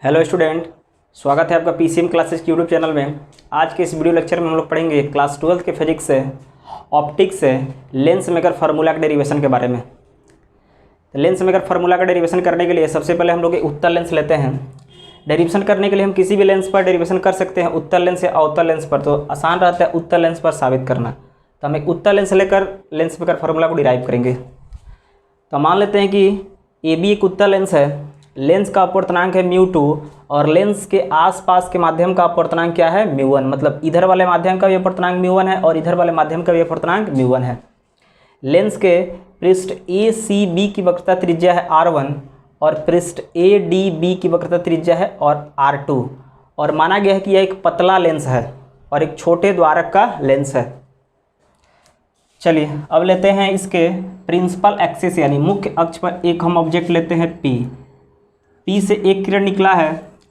Hello student, स्वागत है आपका पीसीएम क्लासेस के यूट्यूब चैनल में। आज के इस वीडियो लेक्चर में हम लोग पढ़ेंगे क्लास 12 के फिजिक्स से ऑप्टिक्स से लेंस मेकर फार्मूला के डेरिवेशन के बारे में। तो लेंस मेकर फार्मूला का डेरिवेशन करने के लिए सबसे पहले हम लोग एक उत्तल लेंस लेते हैं। डेरिवेशन करने के लिए हम किसी भी लेंस पर डेरिवेशन कर सकते हैं, उत्तल लेंस या अवतल लेंस पर। तो आसान रहता है उत्तल लेंस पर साबित करना। तो हम एक उत्तल लेंस लेकर लेंस मेकर फार्मूला को डिराइव करेंगे। तो मान लेते हैं कि ए बी एक उत्तल लेंस है। लेंस का अपवर्तनांक है μ2 और लेंस के आसपास के माध्यम का अपवर्तनांक क्या है μ1। मतलब इधर वाले माध्यम का भी अपवर्तनांक μ1 है और इधर वाले माध्यम का भी अपवर्तनांक μ1 है। लेंस के पृष्ठ ए सी बी की वक्रता त्रिज्या है r1 और पृष्ठ ए डी बी की वक्रता त्रिज्या है और r2। और माना गया है कि यह एक पतला लेंस है और एक छोटे द्वारक का लेंस है। चलिए अब लेते हैं इसके प्रिंसिपल एक्सिस यानी मुख्य अक्ष पर एक हम ऑब्जेक्ट लेते हैं P से एक किरण निकला है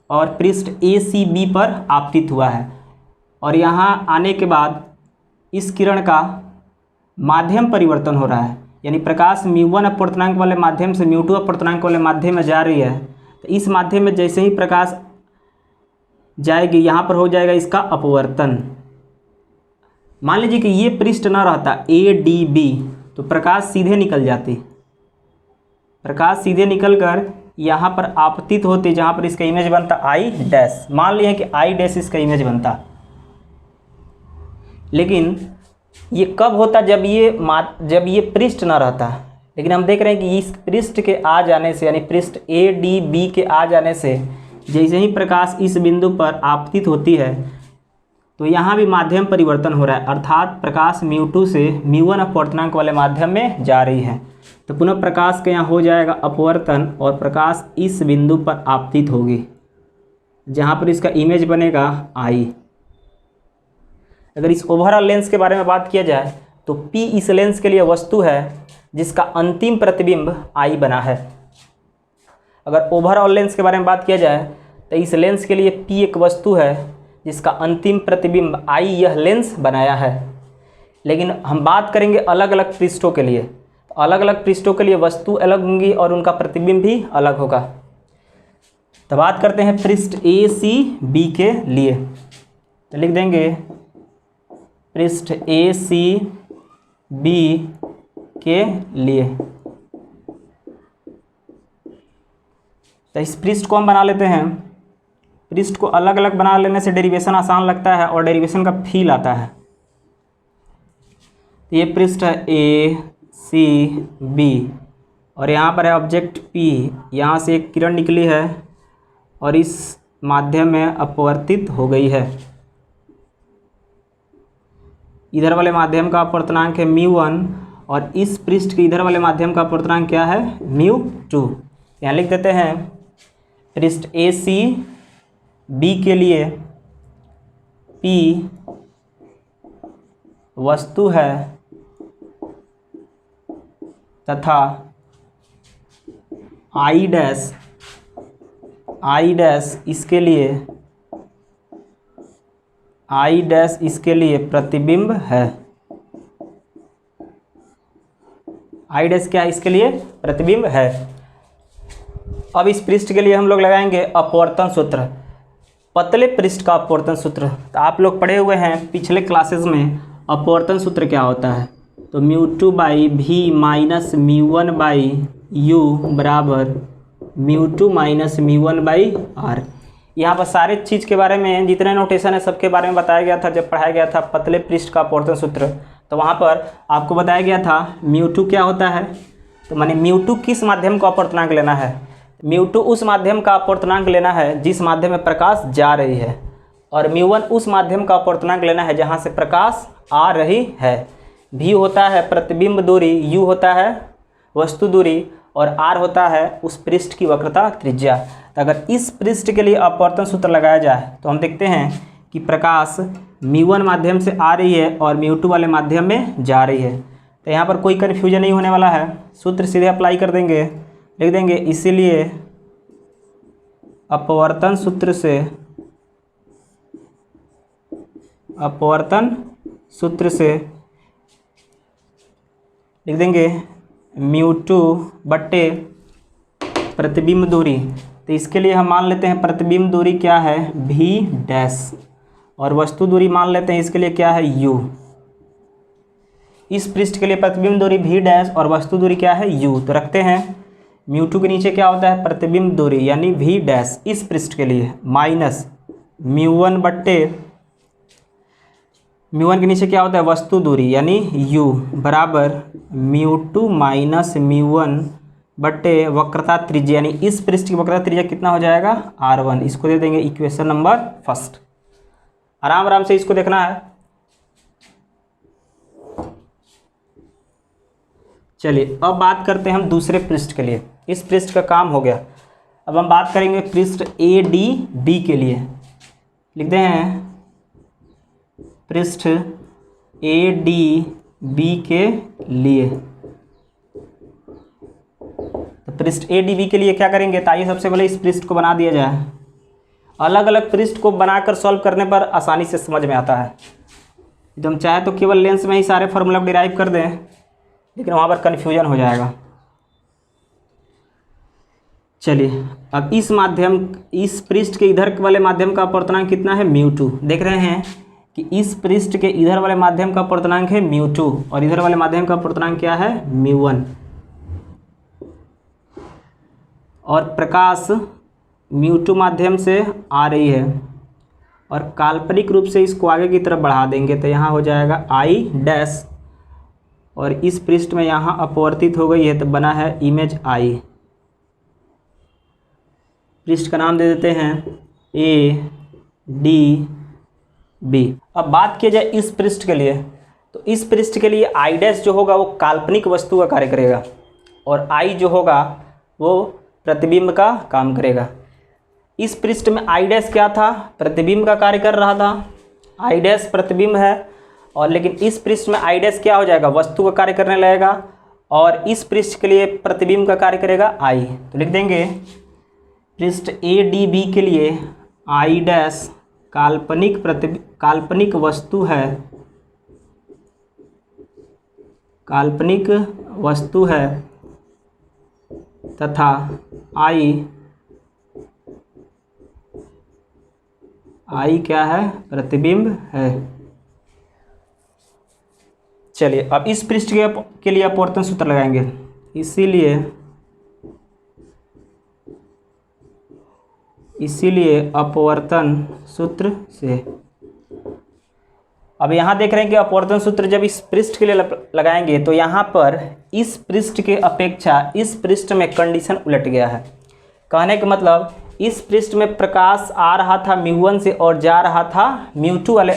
और पृष्ठ ए सी बी पर आपतित हुआ है। और यहाँ आने के बाद इस किरण का माध्यम परिवर्तन हो रहा है, यानी प्रकाश μ1 अपवर्तनांक वाले माध्यम से μ2 अपवर्तनांक वाले माध्यम में जा रही है। तो इस माध्यम में जैसे ही प्रकाश जाएगी यहाँ पर हो जाएगा इसका अपवर्तन। मान लीजिए कि ये पृष्ठ न रहता ए डी बी तो प्रकाश सीधे निकल जाती। प्रकाश सीधे निकलकर यहाँ पर आपतित होती, जहाँ पर इसका इमेज बनता आई डैश। मान लिया कि आई डैश इसका इमेज बनता। लेकिन ये कब होता, जब ये पृष्ठ न रहता। लेकिन हम देख रहे हैं कि इस पृष्ठ के आ जाने से, यानी पृष्ठ ए डी बी के आ जाने से जैसे ही प्रकाश इस बिंदु पर आपतित होती है तो यहाँ भी माध्यम परिवर्तन हो रहा है, अर्थात प्रकाश μ2 से μ1 अपवर्तनांक वाले माध्यम में जा रही है। तो पुनः प्रकाश के यहाँ हो जाएगा अपवर्तन और प्रकाश इस बिंदु पर आपतित होगी जहाँ पर इसका इमेज बनेगा आई। अगर इस ओवरऑल लेंस के बारे में बात किया जाए तो P इस लेंस के लिए वस्तु है जिसका अंतिम प्रतिबिंब आई बना है। अगर ओवरऑल लेंस के बारे में बात किया जाए तो इस लेंस के लिए P एक वस्तु है जिसका अंतिम प्रतिबिंब आई यह लेंस बनाया है। लेकिन हम बात करेंगे अलग अलग पृष्ठों के लिए। अलग अलग पृष्ठों के लिए वस्तु अलग होंगी और उनका प्रतिबिंब भी अलग होगा। तो बात करते हैं पृष्ठ ए सी बी के लिए। तो लिख देंगे पृष्ठ ए सी बी के लिए। तो इस पृष्ठ को हम बना लेते हैं। पृष्ठ को अलग अलग बना लेने से डेरिवेशन आसान लगता है और डेरिवेशन का फील आता है। तो ये पृष्ठ है ए सी बी और यहाँ पर है ऑब्जेक्ट P। यहाँ से एक किरण निकली है और इस माध्यम में अपवर्तित हो गई है। इधर वाले माध्यम का अपवर्तनांक है μ1 और इस पृष्ठ के इधर वाले माध्यम का अपवर्तनांक क्या है μ2। यहाँ लिख देते हैं पृष्ठ ए सी बी के लिए P वस्तु है तथा आई डैश इसके लिए प्रतिबिंब है। आई डैश क्या है, इसके लिए प्रतिबिंब है। अब इस पृष्ठ के लिए हम लोग लगाएंगे अपवर्तन सूत्र, पतले पृष्ठ का अपवर्तन सूत्र। तो आप लोग पढ़े हुए हैं पिछले क्लासेस में अपवर्तन सूत्र क्या होता है। तो μ2 बाई भी माइनस μ1 बाई यू बराबर μ2 माइनस μ1 बाई आर। यहाँ पर सारे चीज़ के बारे में जितने नोटेशन है सबके बारे में बताया गया था जब पढ़ाया गया था पतले पृष्ठ का अपवर्तन सूत्र। तो वहाँ पर आपको बताया गया था μ2 क्या होता है। तो माने μ2 किस माध्यम का अपवर्तनांक लेना है। μ2 उस माध्यम का अपवर्तनांक लेना है जिस माध्यम में प्रकाश जा रही है और μ1 उस माध्यम का अपवर्तनांक लेना है जहाँ से प्रकाश आ रही है। v होता है प्रतिबिंब दूरी, u होता है वस्तु दूरी और r होता है उस पृष्ठ की वक्रता त्रिज्या। तो अगर इस पृष्ठ के लिए अपवर्तन सूत्र लगाया जाए तो हम देखते हैं कि प्रकाश μ1 माध्यम से आ रही है और μ2 वाले माध्यम में जा रही है। तो यहाँ पर कोई कन्फ्यूजन नहीं होने वाला है, सूत्र सीधे अप्लाई कर देंगे, लिख देंगे इसीलिए अपवर्तन सूत्र से लिख देंगे μ2 बट्टे प्रतिबिंब दूरी। तो इसके लिए हम मान लेते हैं प्रतिबिंब दूरी क्या है v डैश, और वस्तु दूरी मान लेते हैं इसके लिए क्या है u। इस पृष्ठ के लिए प्रतिबिंब दूरी v डैश और वस्तु दूरी क्या है u। तो रखते हैं μ2 के नीचे क्या होता है प्रतिबिंब दूरी यानी v डैश इस पृष्ठ के लिए माइनस μ1 बट्टे μ1 के नीचे क्या होता है वस्तु दूरी यानी u बराबर μ2 माइनस μ1 बट्टे वक्रता त्रिज्या यानी इस पृष्ठ की वक्रता त्रिज्या कितना हो जाएगा r1। इसको दे देंगे इक्वेशन नंबर फर्स्ट। आराम आराम से इसको देखना है। चलिए अब बात करते हैं हम दूसरे पृष्ठ के लिए। इस पृष्ठ का काम हो गया। अब हम बात करेंगे पृष्ठ ए डी बी के लिए। लिखते हैं पृष्ठ ए डी बी के लिए। तो पृष्ठ ए डी बी के लिए क्या करेंगे, तो आइए सबसे पहले इस पृष्ठ को बना दिया जाए। अलग अलग पृष्ठ को बनाकर सॉल्व करने पर आसानी से समझ में आता है। एकदम चाहे तो केवल लेंस में ही सारे फार्मूला डिराइव कर दें, लेकिन वहाँ पर कन्फ्यूजन हो जाएगा। चलिए अब इस पृष्ठ के इधर वाले माध्यम का अपवर्तनांक कितना है μ2। देख रहे हैं कि इस पृष्ठ के इधर वाले माध्यम का अपवर्तनांक है μ2 और इधर वाले माध्यम का अपवर्तनांक क्या है μ1। और प्रकाश μ2 माध्यम से आ रही है और काल्पनिक रूप से इसको आगे की तरफ बढ़ा देंगे तो यहाँ हो जाएगा I डैश, और इस पृष्ठ में यहाँ अपवर्तित हो गई है तो बना है इमेज I। पृष्ठ का नाम दे देते हैं ए डी बी। अब बात किया जाए इस पृष्ठ के लिए, तो इस पृष्ठ के लिए I डैश जो होगा वो काल्पनिक वस्तु का कार्य करेगा और I जो होगा वो प्रतिबिंब का काम करेगा। इस पृष्ठ में I डैश क्या था, प्रतिबिंब का कार्य कर रहा था। I डैश प्रतिबिंब है, और लेकिन इस पृष्ठ में I डैश क्या हो जाएगा, वस्तु का कार्य करने लगेगा, और इस पृष्ठ के लिए प्रतिबिंब का कार्य करेगा I। तो लिख देंगे पृष्ठ ए डी बी के लिए I डैश काल्पनिक वस्तु है, काल्पनिक वस्तु है तथा I क्या है, प्रतिबिंब है। चलिए अब इस पृष्ठ के लिए अपवर्तन सूत्र लगाएंगे। इसीलिए अपवर्तन सूत्र से, अब यहाँ देख रहे हैं कि अपवर्तन सूत्र जब इस पृष्ठ के लिए लगाएंगे तो यहाँ पर इस पृष्ठ के अपेक्षा इस पृष्ठ में कंडीशन उलट गया है। कहने का मतलब इस पृष्ठ में प्रकाश आ रहा था μ1 से और जा रहा था μ2 वाले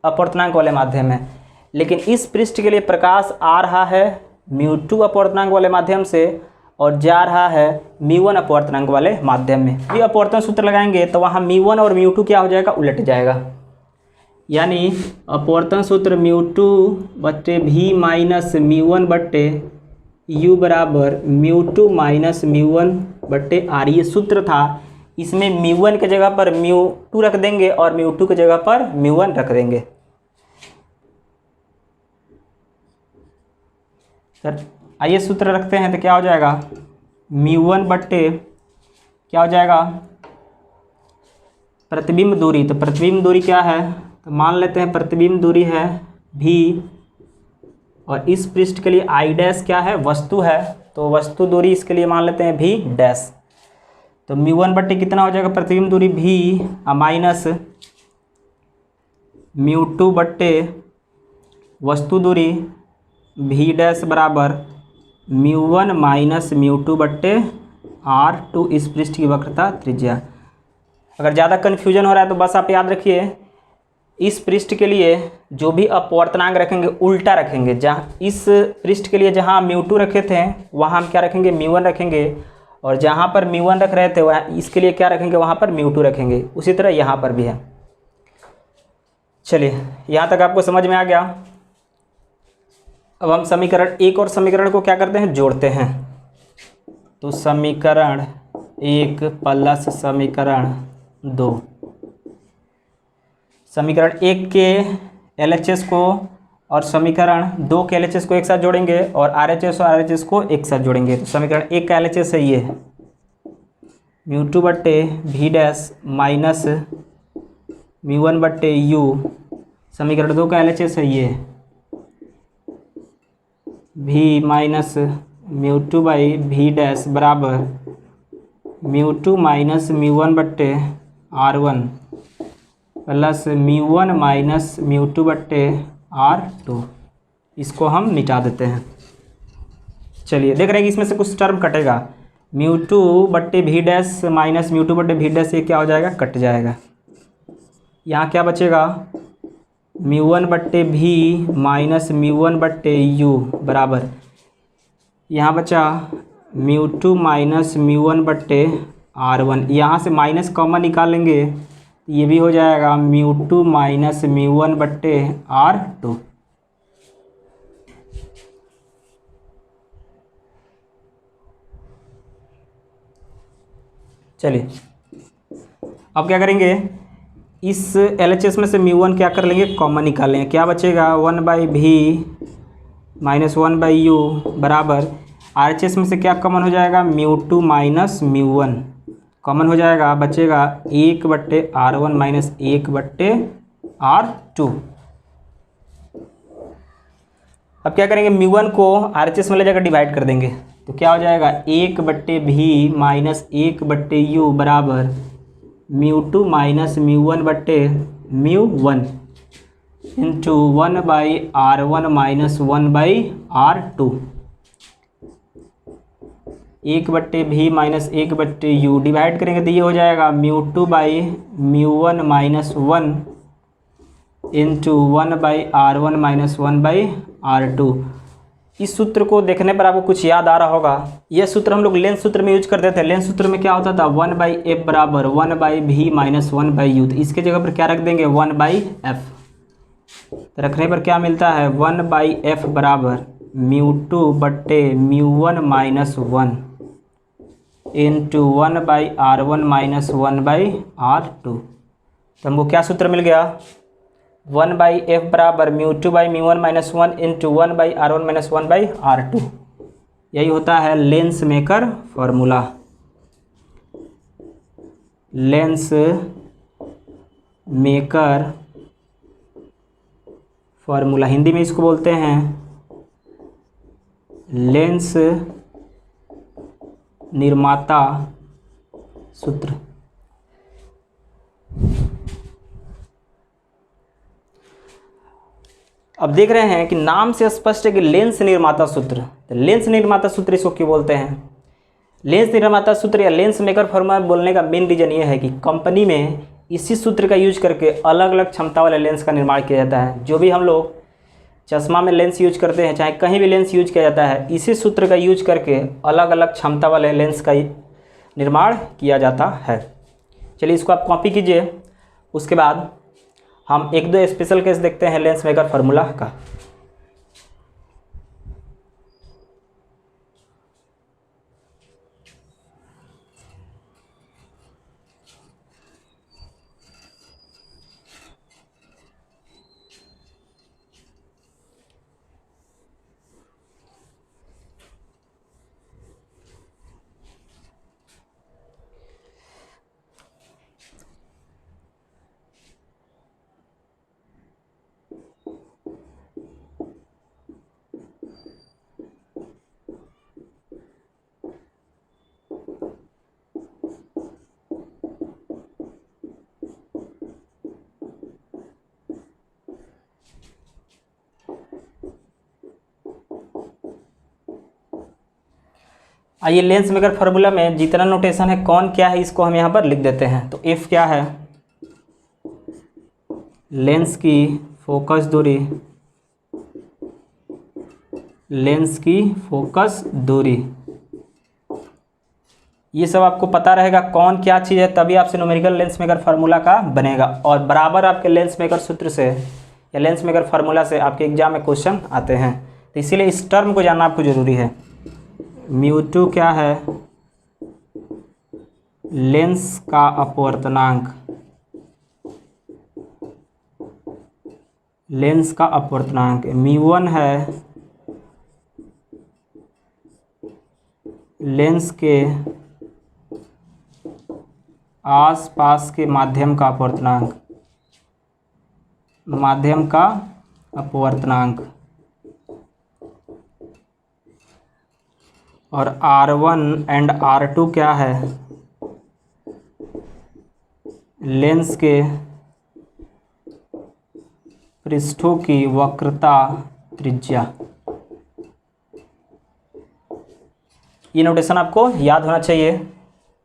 अपवर्तनांक वाले माध्यम में, लेकिन इस पृष्ठ के लिए प्रकाश आ रहा है μ2 अपवर्तनांक वाले माध्यम से और जा रहा है μ1 अपवर्तनांक वाले माध्यम में। ये अपवर्तन सूत्र लगाएंगे तो वहाँ μ1 और μ2 क्या हो जाएगा, उलट जाएगा। यानी अपवर्तन सूत्र μ2 बट्टे v माइनस μ1 बट्टे u बराबर μ2 माइनस μ1 बट्टे r। ये सूत्र था। इसमें μ1 के जगह पर μ2 रख देंगे और μ2 के जगह पर μ1 रख देंगे। सर आइए सूत्र रखते हैं तो क्या हो जाएगा, μ1 बट्टे क्या हो जाएगा, प्रतिबिंब दूरी। तो प्रतिबिंब दूरी क्या है, तो मान लेते हैं प्रतिबिंब दूरी है v, और इस पृष्ठ के लिए I डैश क्या है, वस्तु है, तो वस्तु दूरी इसके लिए मान लेते हैं v डैश। तो μ1 बट्टे कितना हो जाएगा, प्रतिबिंब दूरी v माइनस μ2 बट्टे वस्तु दूरी v डैश बराबर μ1 माइनस μ2 बट्टे r2 इस पृष्ठ की वक्रता त्रिज्या। अगर ज़्यादा कन्फ्यूजन हो रहा है तो बस आप याद रखिए इस पृष्ठ के लिए जो भी अपवर्तनांक रखेंगे उल्टा रखेंगे। जहाँ इस पृष्ठ के लिए जहाँ μ2 रखे थे वहाँ हम क्या रखेंगे, μ1 रखेंगे, और जहाँ पर μ1 रख रहे थे वहाँ इसके लिए क्या रखेंगे, वहाँ पर μ2 रखेंगे। उसी तरह यहाँ पर भी है। चलिए यहाँ तक आपको समझ में आ गया। अब हम समीकरण 1 और समीकरण को क्या करते हैं, जोड़ते हैं। तो समीकरण 1 प्लस समीकरण 2, समीकरण 1 के LHS को और समीकरण 2 के LHS को एक साथ जोड़ेंगे और RHS और RHS को एक साथ जोड़ेंगे। तो समीकरण 1 का LHS है ये, म्यू टू बट्टे भी डैश माइनस म्यू वन बट्टे यू, समीकरण 2 का LHS है ये, भी माइनस म्यू टू बाई भी डैश बराबर mu two minus mu one बट्टे R1 plus mu one minus mu two बट्टे R2। इसको हम मिटा देते हैं। चलिए देख रहे हैं कि इसमें से कुछ टर्म कटेगा। म्यू टू बट्टे भी डैश माइनस म्यू टू बट्टे भी डैश, ये क्या हो जाएगा, कट जाएगा। यहाँ क्या बचेगा, म्यू वन बट्टे भी माइनस म्यू वन बट्टे यू बराबर, यहाँ बचा mu two minus mu one बट्टे R1। यहाँ से माइनस कॉमन निकालेंगे, ये भी हो जाएगा mu two minus mu one बट्टे R2। चलिए अब क्या करेंगे, इस LHS में से म्यू वन क्या कर लेंगे, कॉमन निकालेंगे। क्या बचेगा, 1 बाई भी माइनस 1 बाई यू बराबर RHS में से क्या कॉमन हो जाएगा, mu two minus mu one common हो जाएगा, बचेगा 1 बट्टे R1 माइनस 1 बट्टे R2। अब क्या करेंगे, म्यू वन को RHS में ले जाकर डिवाइड कर देंगे, तो क्या हो जाएगा 1 बट्टे भी माइनस 1 बट्टे यू बराबर mu two minus mu one बट्टे mu one into 1 by R1 minus 1 by R2। 1 बट्टे भी माइनस 1 बट्टे यू डिवाइड करेंगे तो ये हो जाएगा mu two by mu one minus 1 into 1 by R1 minus 1 by R2। इस सूत्र को देखने पर आपको कुछ याद आ रहा होगा। यह सूत्र हम लोग लेंस सूत्र में यूज करते थे। लेंस सूत्र में क्या होता था, 1 बाई एफ बराबर 1 बाई भी माइनस 1 बाई यू। तो इसके जगह पर क्या रख देंगे, 1 बाई एफ। रखने पर क्या मिलता है, 1 बाई एफ बराबर म्यू टू बट्टे mu one minus 1 into 1 by R1 minus 1 by R2। तो हमको क्या सूत्र मिल गया, 1 बाई एफ बराबर mu two by mu one minus 1 into 1 by R1 minus 1 by R2। यही होता है lens maker formula. Lens maker formula Hindi में इसको बोलते हैं लेंस निर्माता सूत्र। अब देख रहे हैं कि नाम से स्पष्ट है कि लेंस निर्माता सूत्र। तो लेंस निर्माता सूत्र इसको क्यों बोलते हैं, लेंस निर्माता सूत्र या लेंस मेकर फॉर्मूला बोलने का मेन रीजन ये है कि कंपनी में इसी सूत्र का यूज करके अलग अलग क्षमता वाले लेंस का निर्माण किया जाता है। जो भी हम लोग चश्मा में लेंस यूज करते हैं, चाहे कहीं भी लेंस यूज किया जाता है, इसी सूत्र का यूज करके अलग अलग क्षमता वाले लेंस का निर्माण किया जाता है। चलिए इसको आप कॉपी कीजिए। उसके बाद हम एक दो स्पेशल केस देखते हैं लेंस मेकर फार्मूला का। आइए लेंस मेकर फार्मूला में जितना नोटेशन है कौन क्या है इसको हम यहाँ पर लिख देते हैं। तो एफ क्या है, लेंस की फोकस दूरी, लेंस की फोकस दूरी, ये सब आपको पता रहेगा कौन क्या चीज़ है, तभी आपसे न्यूमेरिकल लेंस मेकर फार्मूला का बनेगा। और बराबर आपके लेंस मेकर सूत्र से या लेंस मेकर फार्मूला से आपके एग्जाम में क्वेश्चन आते हैं। तो इसीलिए इस टर्म को जानना आपको ज़रूरी है। म्यू टू क्या है, लेंस का अपवर्तनांक, लेंस का अपवर्तनांक। म्यू वन है लेंस के आसपास के माध्यम का अपवर्तनांक, माध्यम का अपवर्तनांक, और R1 एंड R2 क्या है, लेंस के पृष्ठों की वक्रता त्रिज्या। ये नोटेशन आपको याद होना चाहिए,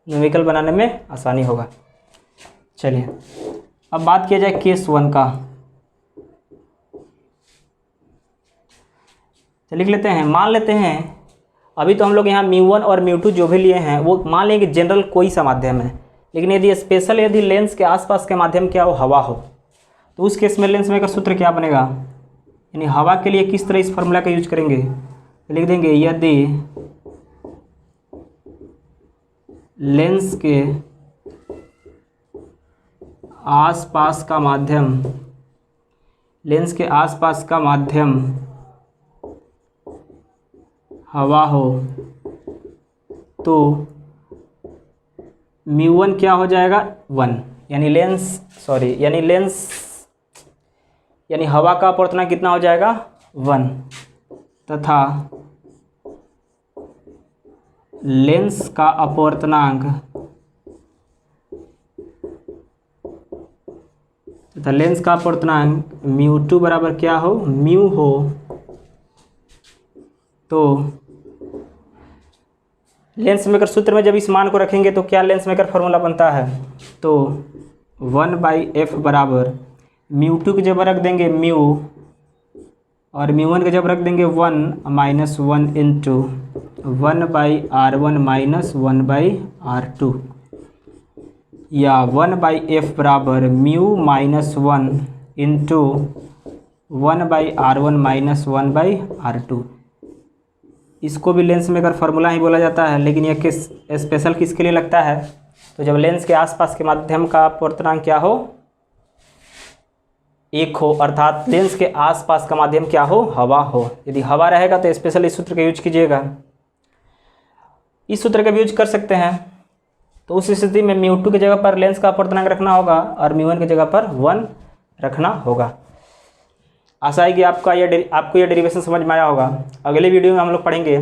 न्यूमेरिकल बनाने में आसानी होगा। चलिए अब बात किया जाए केस 1 का। तो लिख लेते हैं, मान लेते हैं अभी तो हम लोग यहाँ μ1 और μ2 जो भी लिए हैं वो मान लेंगे जनरल कोई सा माध्यम है, लेकिन यदि स्पेशल यदि लेंस के आसपास के माध्यम क्या हो, हवा हो, तो उस केस में लेंस मेकर सूत्र क्या बनेगा, यानी हवा के लिए किस तरह इस फॉर्मूला का यूज करेंगे, लिख देंगे यदि लेंस के आसपास का माध्यम, लेंस के आसपास का माध्यम हवा हो तो μ1 क्या हो जाएगा 1, यानी हवा का अपवर्तनांक कितना हो जाएगा 1, तथा लेंस का अपवर्तनांक μ2 बराबर क्या हो, म्यू हो, तो लेंस मेकर सूत्र में जब इस मान को रखेंगे तो क्या लेंस मेकर फार्मूला बनता है, तो 1/f बराबर μ2 की जगह रख देंगे म्यू और μ1 की जगह रख देंगे 1 - 1 इंटू 1/r1 - 1/r2, या 1/f बराबर mu minus 1 into 1/r1 - 1/r2। इसको भी लेंस मेकर फार्मूला ही बोला जाता है, लेकिन यह किस स्पेशल किसके लिए लगता है, तो जब लेंस के आसपास के माध्यम का अपवर्तनांक क्या हो, 1 हो, अर्थात लेंस के आसपास का माध्यम क्या हो, हवा हो। यदि हवा रहेगा तो स्पेशल इस सूत्र का यूज कीजिएगा, इस सूत्र का भी यूज कर सकते हैं। तो उस स्थिति में μ2 की जगह पर लेंस का अपवर्तनांक रखना होगा और μ1 की जगह पर 1 रखना होगा। आशा है कि आपको यह डेरिवेशन समझ में आया होगा। अगले वीडियो में हम लोग पढ़ेंगे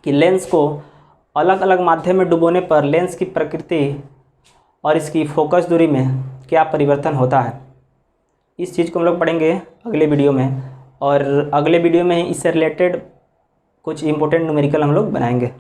कि लेंस को अलग अलग माध्यम में डुबोने पर लेंस की प्रकृति और इसकी फोकस दूरी में क्या परिवर्तन होता है। इस चीज़ को हम लोग पढ़ेंगे अगले वीडियो में, और अगले वीडियो में ही इससे रिलेटेड कुछ इंपॉर्टेंट न्यूमेरिकल हम लोग बनाएंगे।